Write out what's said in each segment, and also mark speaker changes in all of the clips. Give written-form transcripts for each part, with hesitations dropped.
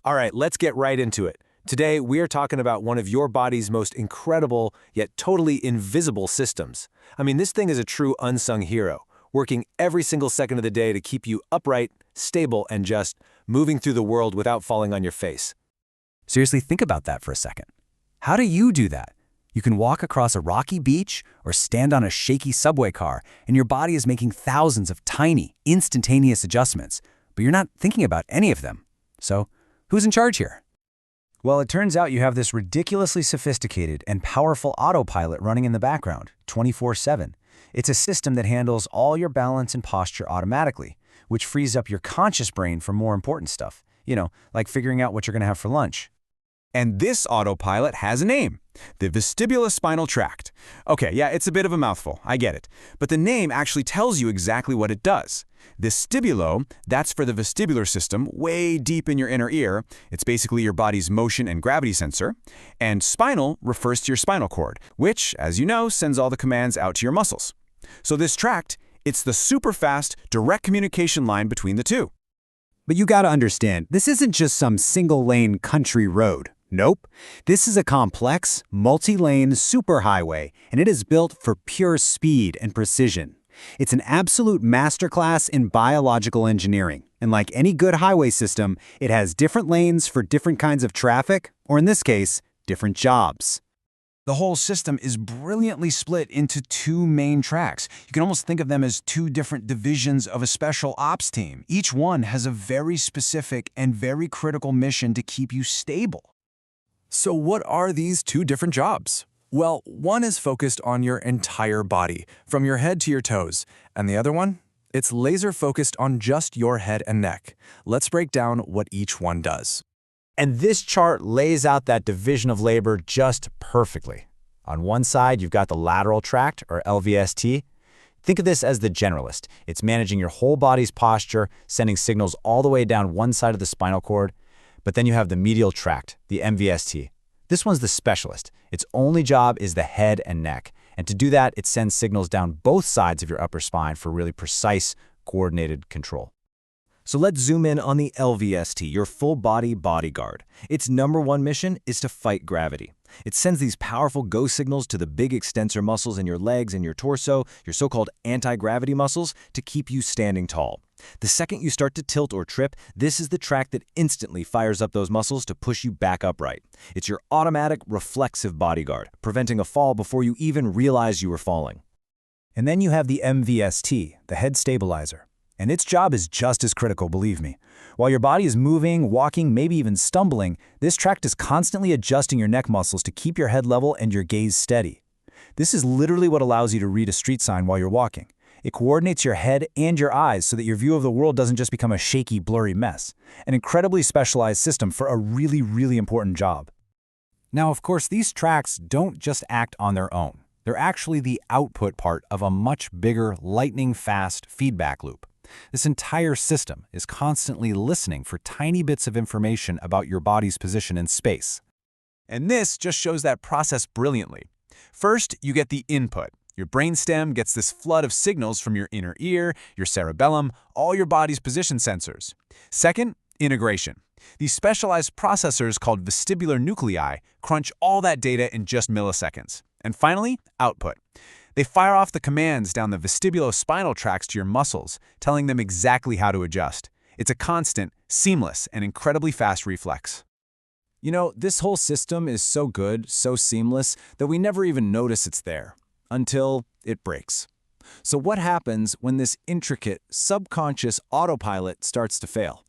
Speaker 1: All right, let's get right into it. Today, we are talking about one of your body's most incredible, yet totally invisible systems. I mean, this thing is a true unsung hero, working every single second of the day to keep you upright, stable, and just moving through the world without falling on your face.
Speaker 2: Seriously, think about that for a second. How do you do that? You can walk across a rocky beach or stand on a shaky subway car, and your body is making thousands of tiny, instantaneous adjustments, but you're not thinking about any of them. So, who's in charge here? Well, it turns out you have this ridiculously sophisticated and powerful autopilot running in the background, 24/7. It's a system that handles all your balance and posture automatically, which frees up your conscious brain for more important stuff, like figuring out what you're going to have for lunch.
Speaker 3: And this autopilot has a name, the vestibulospinal tract. Okay, yeah, it's a bit of a mouthful, I get it. But the name actually tells you exactly what it does. Vestibulo, that's for the vestibular system, way deep in your inner ear. It's basically your body's motion and gravity sensor. And spinal refers to your spinal cord, which, as you know, sends all the commands out to your muscles. So this tract, it's the super fast, direct communication line between the two.
Speaker 4: But you gotta understand, this isn't just some single-lane country road. Nope. This is a complex, multi-lane superhighway, and it is built for pure speed and precision. It's an absolute masterclass in biological engineering, and like any good highway system, it has different lanes for different kinds of traffic, or in this case, different jobs.
Speaker 2: The whole system is brilliantly split into two main tracks. You can almost think of them as two different divisions of a special ops team. Each one has a very specific and very critical mission to keep you stable.
Speaker 5: So what are these two different jobs? Well, one is focused on your entire body, from your head to your toes, and the other one? It's laser focused on just your head and neck. Let's break down what each one does.
Speaker 6: And this chart lays out that division of labor just perfectly. On one side, you've got the lateral tract, or LVST. Think of this as the generalist. It's managing your whole body's posture, sending signals all the way down one side of the spinal cord. But then you have the medial tract, the MVST. This one's the specialist. Its only job is the head and neck. And to do that, it sends signals down both sides of your upper spine for really precise, coordinated control.
Speaker 1: So let's zoom in on the LVST, your full-body bodyguard. Its #1 mission is to fight gravity. It sends these powerful go signals to the big extensor muscles in your legs and your torso, your so-called anti-gravity muscles, to keep you standing tall. The second you start to tilt or trip, this is the tract that instantly fires up those muscles to push you back upright. It's your automatic, reflexive bodyguard, preventing a fall before you even realize you were falling.
Speaker 2: And then you have the MVST, the head stabilizer. And its job is just as critical, believe me. While your body is moving, walking, maybe even stumbling, this tract is constantly adjusting your neck muscles to keep your head level and your gaze steady. This is literally what allows you to read a street sign while you're walking. It coordinates your head and your eyes so that your view of the world doesn't just become a shaky, blurry mess. An incredibly specialized system for a really, really important job. Now, of course, these tracts don't just act on their own. They're actually the output part of a much bigger, lightning-fast feedback loop. This entire system is constantly listening for tiny bits of information about your body's position in space.
Speaker 3: And this just shows that process brilliantly. First, you get the input. Your brainstem gets this flood of signals from your inner ear, your cerebellum, all your body's position sensors. Second, integration. These specialized processors called vestibular nuclei crunch all that data in just milliseconds. And finally, output. They fire off the commands down the vestibulospinal tracts to your muscles, telling them exactly how to adjust. It's a constant, seamless, and incredibly fast reflex.
Speaker 2: You know, this whole system is so good, so seamless, that we never even notice it's there, until it breaks. So what happens when this intricate, subconscious autopilot starts to fail?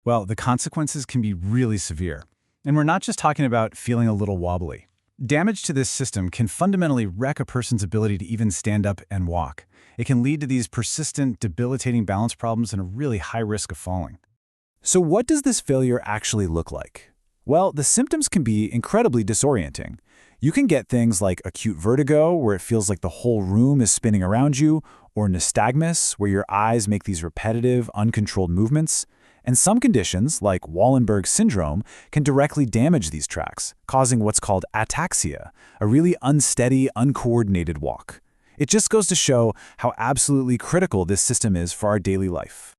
Speaker 2: Well, the consequences can be really severe. And we're not just talking about feeling a little wobbly. Damage to this system can fundamentally wreck a person's ability to even stand up and walk. It can lead to these persistent, debilitating balance problems and a really high risk of falling. So what does this failure actually look like? Well, the symptoms can be incredibly disorienting. You can get things like acute vertigo, where it feels like the whole room is spinning around you, or nystagmus, where your eyes make these repetitive, uncontrolled movements. And some conditions, like Wallenberg syndrome, can directly damage these tracts, causing what's called ataxia, a really unsteady, uncoordinated walk. It just goes to show how absolutely critical this system is for our daily life.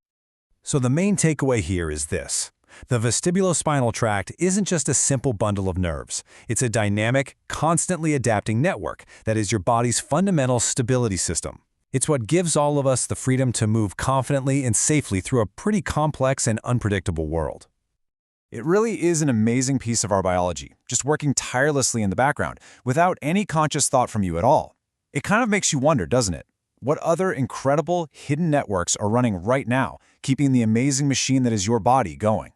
Speaker 1: So the main takeaway here is this.
Speaker 3: The vestibulospinal tract isn't just a simple bundle of nerves. It's a dynamic, constantly adapting network that is your body's fundamental stability system. It's what gives all of us the freedom to move confidently and safely through a pretty complex and unpredictable world. It really is an amazing piece of our biology, just working tirelessly in the background, without any conscious thought from you at all. It kind of makes you wonder, doesn't it? What other incredible, hidden networks are running right now, keeping the amazing machine that is your body going?